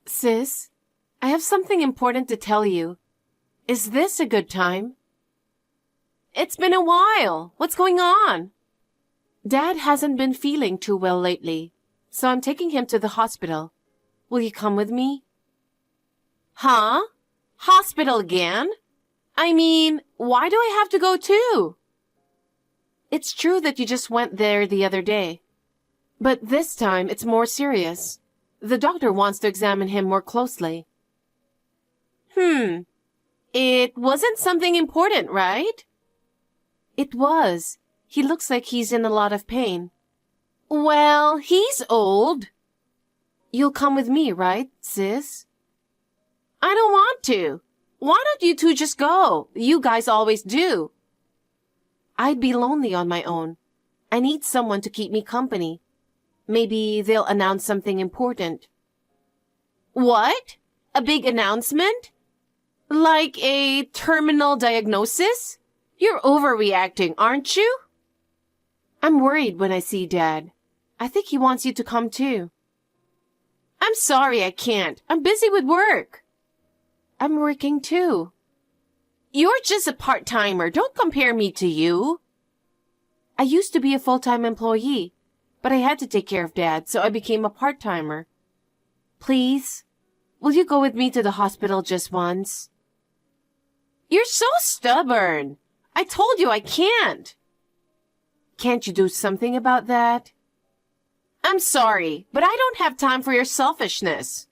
Sis, I have something important to tell you. Is this a good time? It's been a while. What's going on? Dad hasn't been feeling too well lately, so I'm taking him to the hospital. Will you come with me? Huh? Hospital again? I mean, why do I have to go too? It's true that you just went there the other day, but this time it's more serious. The doctor wants to examine him more closely. It wasn't something important, right? It was. He looks like he's in a lot of pain. Well, he's old. You'll come with me, right, sis? I don't want to. Why don't you two just go? You guys always do. I'd be lonely on my own. I need someone to keep me company. Maybe they'll announce something important. What? A big announcement? Like a terminal diagnosis? You're overreacting, aren't you? I'm worried when I see Dad. I think he wants you to come too. I'm sorry I can't. I'm busy with work. I'm working too. You're just a part-timer. Don't compare me to you. I used to be a full-time employee, but I had to take care of Dad, so I became a part-timer. Please, will you go with me to the hospital just once? You're so stubborn. I told you I can't. Can't you do something about that? I'm sorry, but I don't have time for your selfishness.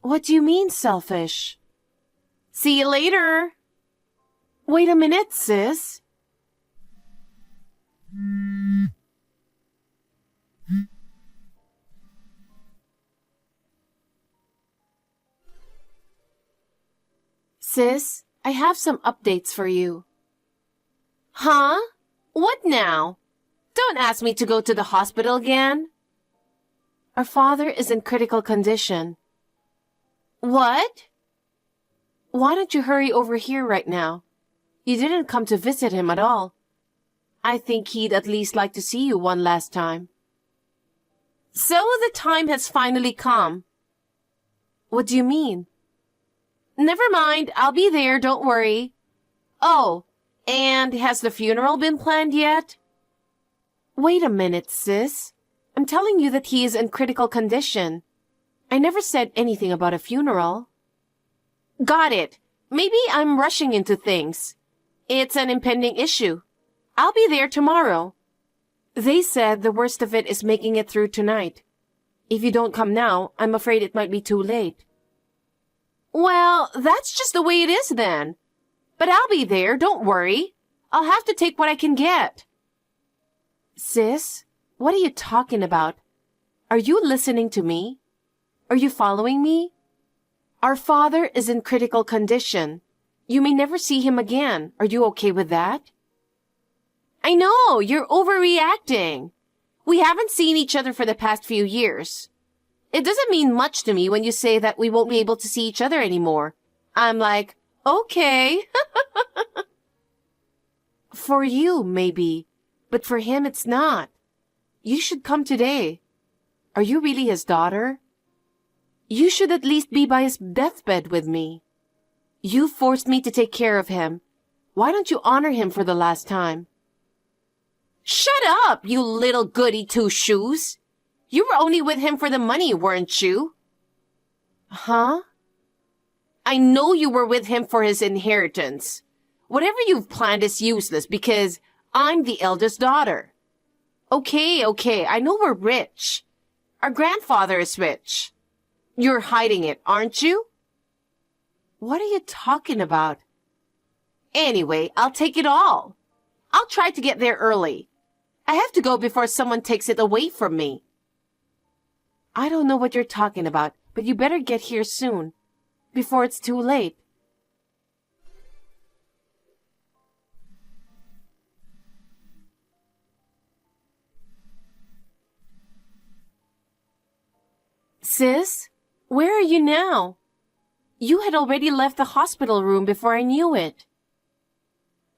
What do you mean, selfish? See you later. Wait a minute, sis. Sis, I have some updates for you. Huh? What now? Don't ask me to go to the hospital again. Our father is in critical condition. What? Why don't you hurry over here right now? You didn't come to visit him at all. I think he'd at least like to see you one last time. So the time has finally come. What do you mean? Never mind, I'll be there, don't worry. Oh, and has the funeral been planned yet? Wait a minute, sis. I'm telling you that he is in critical condition. I never said anything about a funeral. Got it. Maybe I'm rushing into things. It's an impending issue. I'll be there tomorrow. They said the worst of it is making it through tonight. If you don't come now, I'm afraid it might be too late. Well, that's just the way it is then. But I'll be there, don't worry. I'll have to take what I can get. Sis, what are you talking about? Are you listening to me? Are you following me? Our father is in critical condition. You may never see him again. Are you okay with that? I know, you're overreacting. We haven't seen each other for the past few years. It doesn't mean much to me when you say that we won't be able to see each other anymore. I'm like, okay. For you, maybe, but for him it's not. You should come today. Are you really his daughter? You should at least be by his deathbed with me. You forced me to take care of him. Why don't you honor him for the last time? Shut up, you little goody two-shoes. You were only with him for the money, weren't you? Huh? I know you were with him for his inheritance. Whatever you've planned is useless because I'm the eldest daughter. Okay, I know we're rich. Our grandfather is rich. You're hiding it, aren't you? What are you talking about? Anyway, I'll take it all. I'll try to get there early. I have to go before someone takes it away from me. I don't know what you're talking about, but you better get here soon, before it's too late. Sis, where are you now? You had already left the hospital room before I knew it.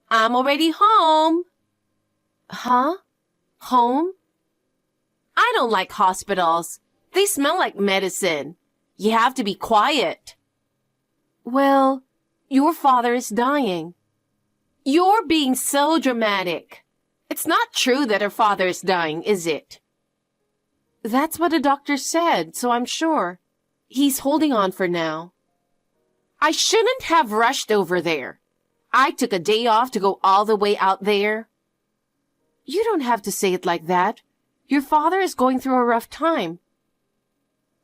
I'm already home. Huh? Home? I don't like hospitals. They smell like medicine. You have to be quiet. Well, your father is dying. You're being so dramatic. It's not true that her father is dying, is it? That's what the doctor said, so I'm sure. He's holding on for now. I shouldn't have rushed over there. I took a day off to go all the way out there. You don't have to say it like that. Your father is going through a rough time.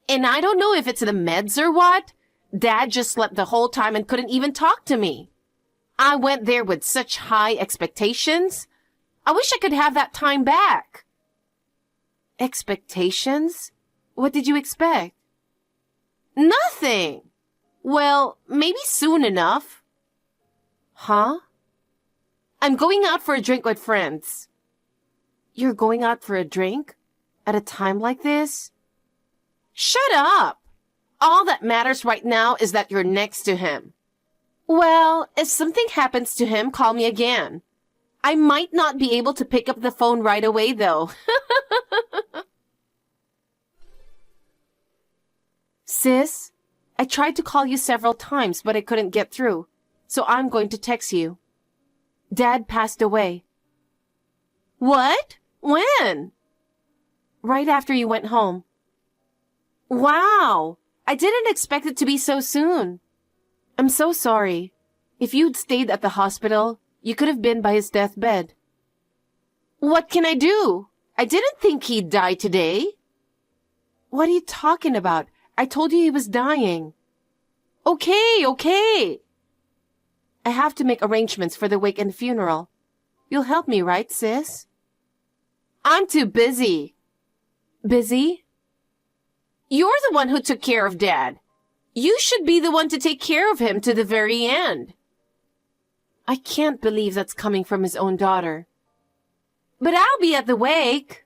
And I don't know if it's the meds or what. Dad just slept the whole time and couldn't even talk to me. I went there with such high expectations. I wish I could have that time back. Expectations? What did you expect? Nothing. Well, maybe soon enough. Huh? I'm going out for a drink with friends. You're going out for a drink? At a time like this? Shut up! All that matters right now is that you're next to him. Well, if something happens to him, call me again. I might not be able to pick up the phone right away, though. Sis, I tried to call you several times, but I couldn't get through, so I'm going to text you. Dad passed away. What? When? Right after you went home. Wow! I didn't expect it to be so soon. I'm so sorry. If you'd stayed at the hospital, you could have been by his deathbed. What can I do? I didn't think he'd die today. What are you talking about? I told you he was dying. Okay. I have to make arrangements for the wake and funeral. You'll help me, right, sis? I'm too busy. Busy? You're the one who took care of Dad. You should be the one to take care of him to the very end. I can't believe that's coming from his own daughter. But I'll be at the wake.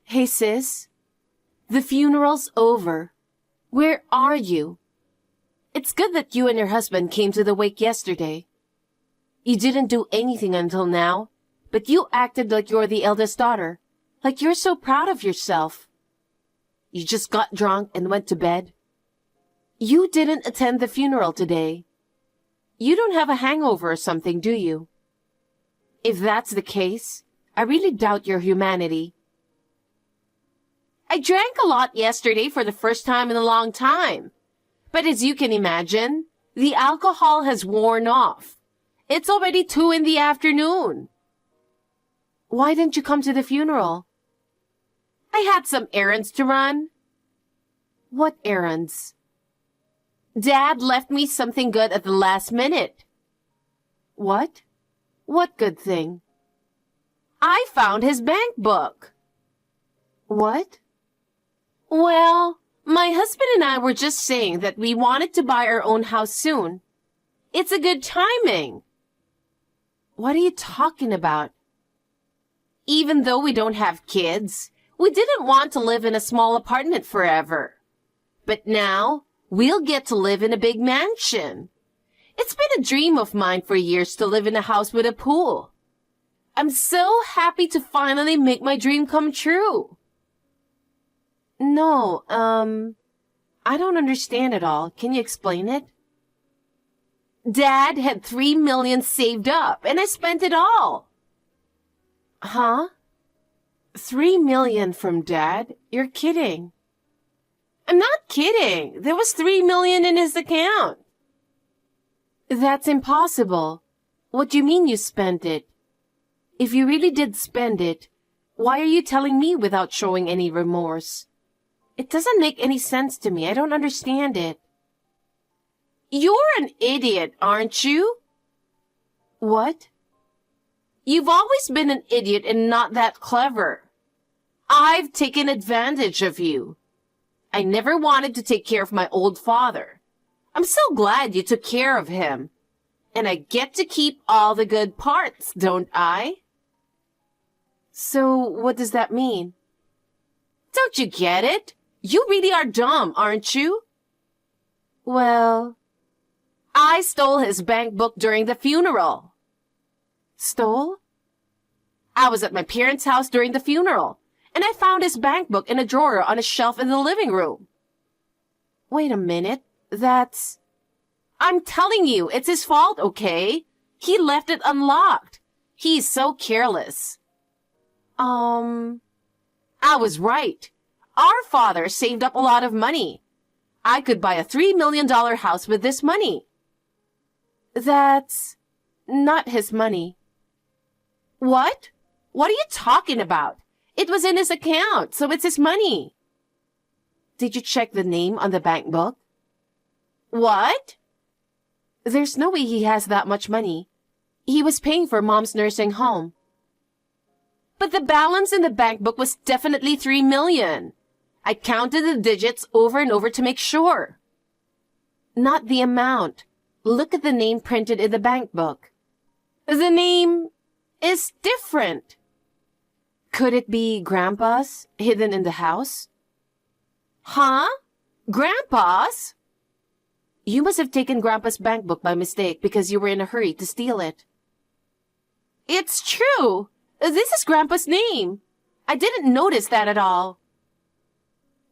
Hey, sis. The funeral's over. Where are you? It's good that you and your husband came to the wake yesterday. You didn't do anything until now, but you acted like you're the eldest daughter, like you're so proud of yourself. You just got drunk and went to bed. You didn't attend the funeral today. You don't have a hangover or something, do you? If that's the case, I really doubt your humanity. I drank a lot yesterday for the first time in a long time. But as you can imagine, the alcohol has worn off. It's already 2 p.m. Why didn't you come to the funeral? I had some errands to run. What errands? Dad left me something good at the last minute. What? What good thing? I found his bank book. What? Well, my husband and I were just saying that we wanted to buy our own house soon. It's a good timing. What are you talking about? Even though we don't have kids, we didn't want to live in a small apartment forever. But now, we'll get to live in a big mansion. It's been a dream of mine for years to live in a house with a pool. I'm so happy to finally make my dream come true. No, I don't understand it all. Can you explain it? Dad had $3 million saved up, and I spent it all. Huh? $3 million from Dad? You're kidding. I'm not kidding. There was $3 million in his account. That's impossible. What do you mean you spent it? If you really did spend it, why are you telling me without showing any remorse? It doesn't make any sense to me. I don't understand it. You're an idiot, aren't you? What? You've always been an idiot and not that clever. I've taken advantage of you. I never wanted to take care of my old father. I'm so glad you took care of him. And I get to keep all the good parts, don't I? So what does that mean? Don't you get it? You really are dumb, aren't you? Well, I stole his bank book during the funeral. Stole? I was at my parents' house during the funeral, and I found his bank book in a drawer on a shelf in the living room. Wait a minute, I'm telling you, it's his fault, okay? He left it unlocked. He's so careless. I was right. Our father saved up a lot of money. I could buy a $3 million house with this money. That's not his money. What? What are you talking about? It was in his account, so it's his money. Did you check the name on the bank book? What? There's no way he has that much money. He was paying for Mom's nursing home. But the balance in the bank book was definitely $3 million. I counted the digits over and over to make sure. Not the amount. Look at the name printed in the bank book. The name is different. Could it be Grandpa's, hidden in the house? Huh? Grandpa's? You must have taken Grandpa's bank book by mistake because you were in a hurry to steal it. It's true. This is Grandpa's name. I didn't notice that at all.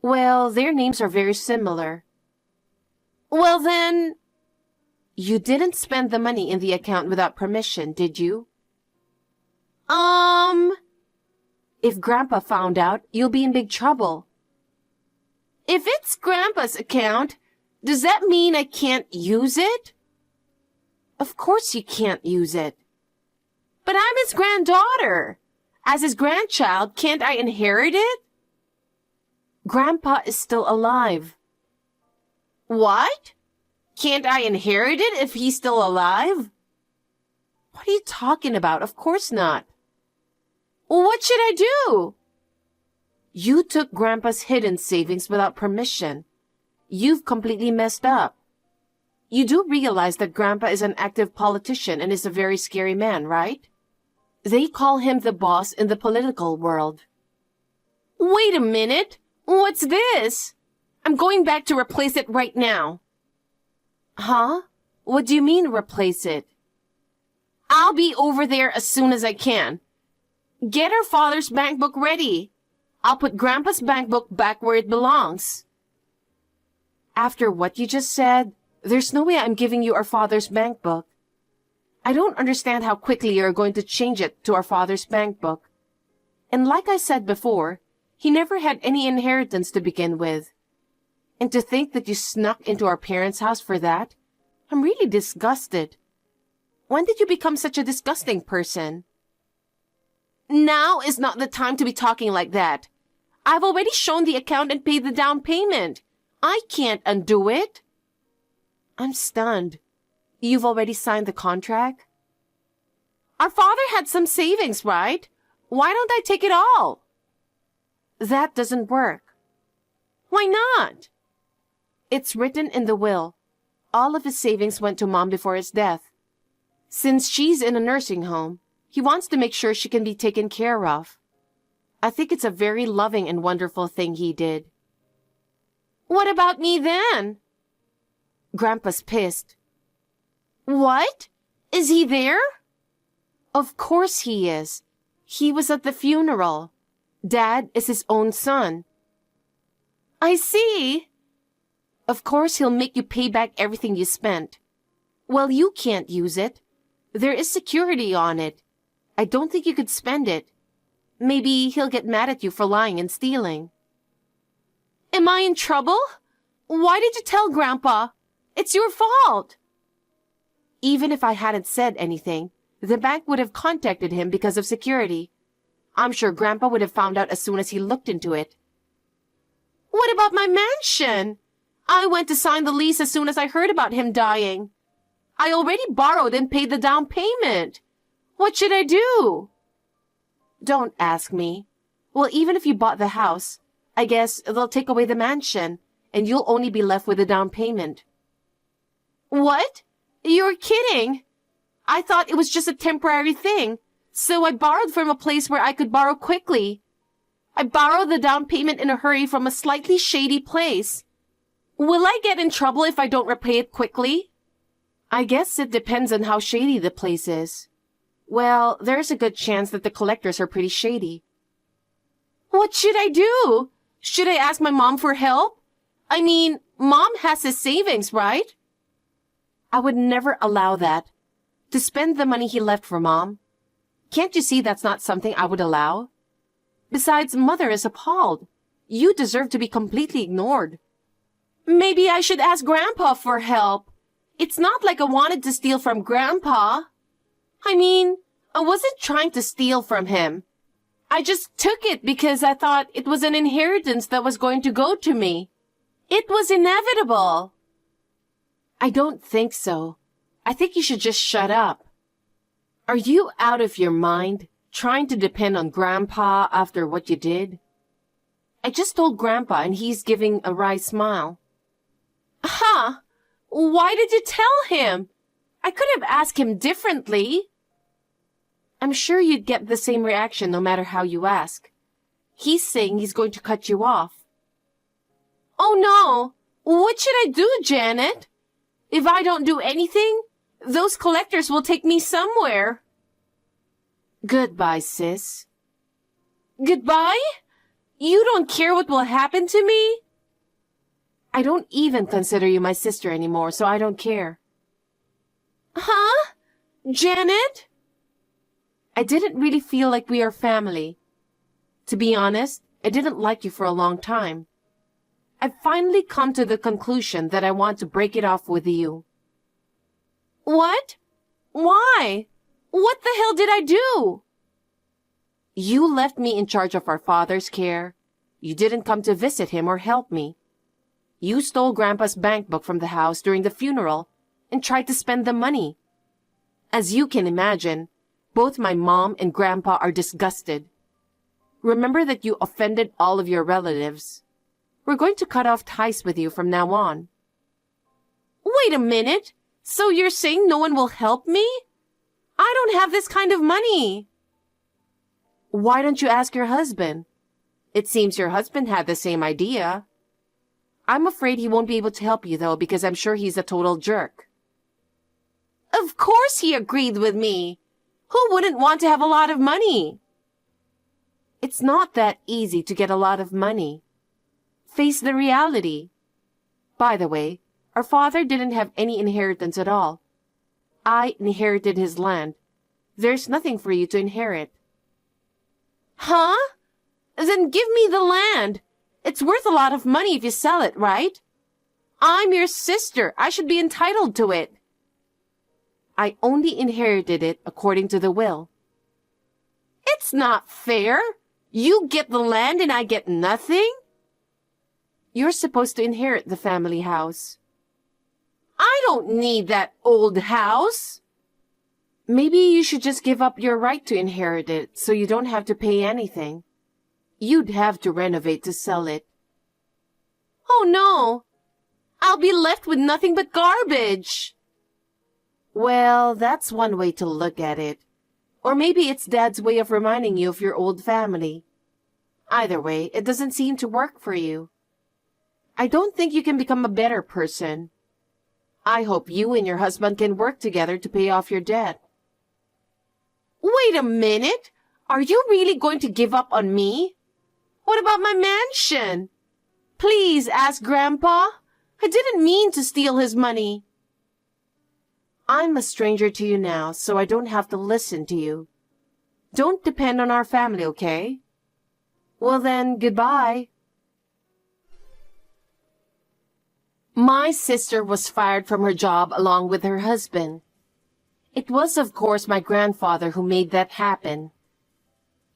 Well, their names are very similar. Well then, you didn't spend the money in the account without permission, did you? If Grandpa found out, you'll be in big trouble. If it's Grandpa's account, does that mean I can't use it? Of course you can't use it. But I'm his granddaughter. As his grandchild, can't I inherit it? Grandpa is still alive. What? Can't I inherit it if he's still alive? What are you talking about? Of course not. What should I do? You took Grandpa's hidden savings without permission. You've completely messed up. You do realize that Grandpa is an active politician and is a very scary man, right? They call him the boss in the political world. Wait a minute. What's this? I'm going back to replace it right now. Huh? What do you mean replace it? I'll be over there as soon as I can. Get our father's bank book ready. I'll put Grandpa's bank book back where it belongs. After what you just said, there's no way I'm giving you our father's bank book. I don't understand how quickly you're going to change it to our father's bank book. And like I said before, he never had any inheritance to begin with. And to think that you snuck into our parents' house for that, I'm really disgusted. When did you become such a disgusting person? Now is not the time to be talking like that. I've already shown the account and paid the down payment. I can't undo it. I'm stunned. You've already signed the contract? Our father had some savings, right? Why don't I take it all? That doesn't work. Why not? It's written in the will. All of his savings went to Mom before his death. Since she's in a nursing home, he wants to make sure she can be taken care of. I think it's a very loving and wonderful thing he did. What about me then? Grandpa's pissed. What? Is he there? Of course he is. He was at the funeral. Dad is his own son. I see. Of course he'll make you pay back everything you spent. Well, you can't use it. There is security on it. I don't think you could spend it. Maybe he'll get mad at you for lying and stealing. Am I in trouble? Why did you tell Grandpa? It's your fault. Even if I hadn't said anything, the bank would have contacted him because of security. I'm sure Grandpa would have found out as soon as he looked into it. What about my mansion? I went to sign the lease as soon as I heard about him dying. I already borrowed and paid the down payment. What should I do? Don't ask me. Well, even if you bought the house, I guess they'll take away the mansion, and you'll only be left with the down payment. What? You're kidding. I thought it was just a temporary thing, so I borrowed from a place where I could borrow quickly. I borrowed the down payment in a hurry from a slightly shady place. Will I get in trouble if I don't repay it quickly? I guess it depends on how shady the place is. Well, there's a good chance that the collectors are pretty shady. What should I do? Should I ask my mom for help? I mean, Mom has his savings, right? I would never allow that. To spend the money he left for Mom. Can't you see that's not something I would allow? Besides, Mother is appalled. You deserve to be completely ignored. Maybe I should ask Grandpa for help. It's not like I wanted to steal from Grandpa. I mean, I wasn't trying to steal from him. I just took it because I thought it was an inheritance that was going to go to me. It was inevitable. I don't think so. I think you should just shut up. Are you out of your mind, trying to depend on Grandpa after what you did? I just told Grandpa and he's giving a wry smile. Huh? Why did you tell him? I could have asked him differently. I'm sure you'd get the same reaction no matter how you ask. He's saying he's going to cut you off. Oh no! What should I do, Janet? If I don't do anything, those collectors will take me somewhere. Goodbye, sis. Goodbye? You don't care what will happen to me? I don't even consider you my sister anymore, so I don't care. Huh? Janet? I didn't really feel like we are family. To be honest, I didn't like you for a long time. I've finally come to the conclusion that I want to break it off with you. What? Why? What the hell did I do? You left me in charge of our father's care. You didn't come to visit him or help me. You stole Grandpa's bank book from the house during the funeral and tried to spend the money. As you can imagine, both my mom and Grandpa are disgusted. Remember that you offended all of your relatives. We're going to cut off ties with you from now on. Wait a minute. So you're saying no one will help me? I don't have this kind of money. Why don't you ask your husband? It seems your husband had the same idea. I'm afraid he won't be able to help you, though, because I'm sure he's a total jerk. Of course he agreed with me. Who wouldn't want to have a lot of money? It's not that easy to get a lot of money. Face the reality. By the way, our father didn't have any inheritance at all. I inherited his land. There's nothing for you to inherit. Huh? Then give me the land. It's worth a lot of money if you sell it, right? I'm your sister. I should be entitled to it. I only inherited it according to the will. It's not fair. You get the land and I get nothing? You're supposed to inherit the family house. I don't need that old house. Maybe you should just give up your right to inherit it so you don't have to pay anything. You'd have to renovate to sell it. Oh no! I'll be left with nothing but garbage. Well, that's one way to look at it. Or maybe it's Dad's way of reminding you of your old family. Either way, it doesn't seem to work for you. I don't think you can become a better person. I hope you and your husband can work together to pay off your debt. Wait a minute! Are you really going to give up on me? What about my mansion? Please ask Grandpa. I didn't mean to steal his money. I'm a stranger to you now, so I don't have to listen to you. Don't depend on our family, okay? Well then, goodbye. My sister was fired from her job along with her husband. It was, of course, my grandfather who made that happen.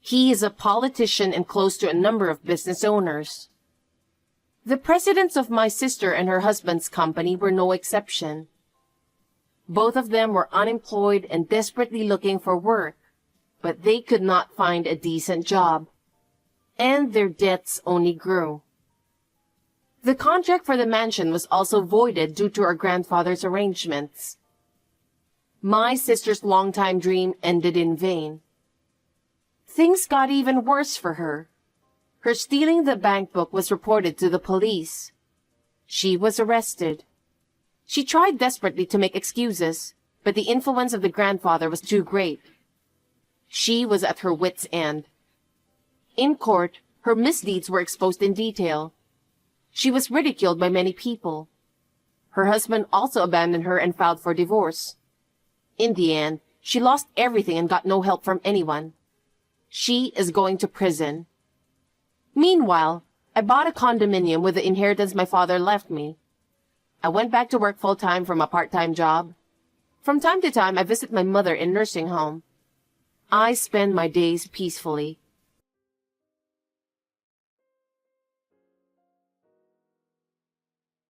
He is a politician and close to a number of business owners. The presidents of my sister and her husband's company were no exception. Both of them were unemployed and desperately looking for work, but they could not find a decent job. And their debts only grew. The contract for the mansion was also voided due to our grandfather's arrangements. My sister's longtime dream ended in vain. Things got even worse for her. Her stealing the bank book was reported to the police. She was arrested. She tried desperately to make excuses, but the influence of the grandfather was too great. She was at her wit's end. In court, her misdeeds were exposed in detail. She was ridiculed by many people. Her husband also abandoned her and filed for divorce. In the end, she lost everything and got no help from anyone. She is going to prison. Meanwhile, I bought a condominium with the inheritance my father left me. I went back to work full-time from a part-time job. From time to time, I visit my mother in nursing home. I spend my days peacefully.